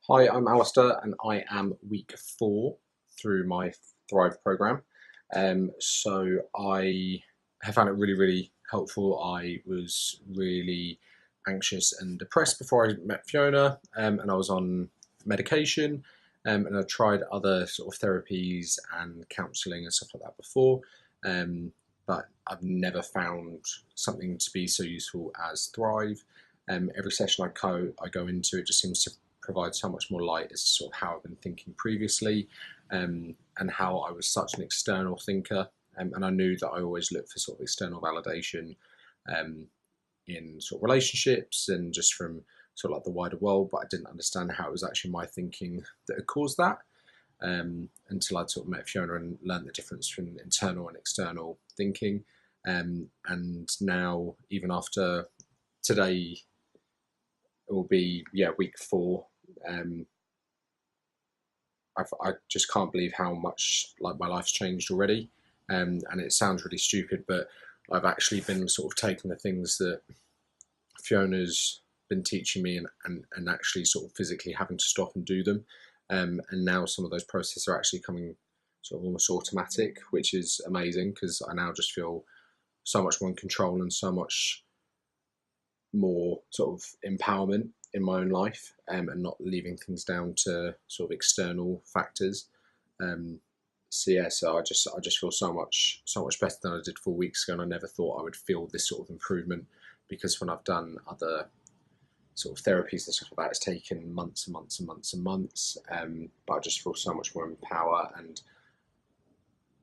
Hi, I'm Alistair, and I am week 4 through my Thrive program. So I have found it really helpful. I was really anxious and depressed before I met Fiona, and I was on medication, and I tried other sort of therapies and counselling and stuff like that before, um, but I've never found something to be so useful as Thrive. Every session I go into, it just seems to provide so much more light as to sort of how I've been thinking previously, and how I was such an external thinker. And I knew that I always looked for sort of external validation um, in sort of relationships and just from sort of like the wider world, but I didn't understand how it was actually my thinking that had caused that, until I'd sort of met Fiona and learned the difference between internal and external thinking. And now, even after today, it will be week 4. Um, I just can't believe how much like my life's changed already. And it sounds really stupid, but I've actually been sort of taking the things that Fiona's been teaching me and actually sort of physically having to stop and do them. And now some of those processes are actually coming sort of almost automatic, which is amazing because I now just feel so much more in control and so much more sort of empowerment in my own life, and not leaving things down to sort of external factors. Um, so I just feel so much better than I did 4 weeks ago, and I never thought I would feel this sort of improvement because when I've done other sort of therapies and stuff like that, it's taken months and months and months and months. But I just feel so much more in power, and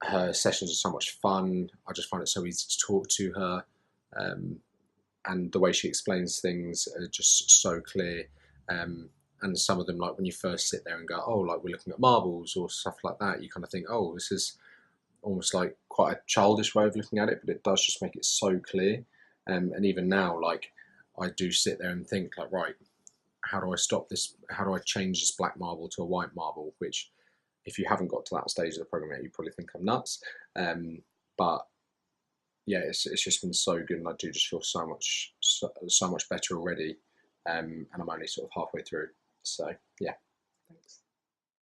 her sessions are so much fun. I just find it so easy to talk to her. Um, and the way she explains things are just so clear. And some of them, like when you first sit there and go, oh, like we're looking at marbles or stuff like that, you kind of think, oh, this is almost like quite a childish way of looking at it, but it does just make it so clear. And even now, like I do sit there and think, like, right, how do I stop this? How do I change this black marble to a white marble? Which, if you haven't got to that stage of the program yet, you probably think I'm nuts. But yeah, it's just been so good, and I do just feel so much better already. And I'm only sort of halfway through. So yeah, thanks.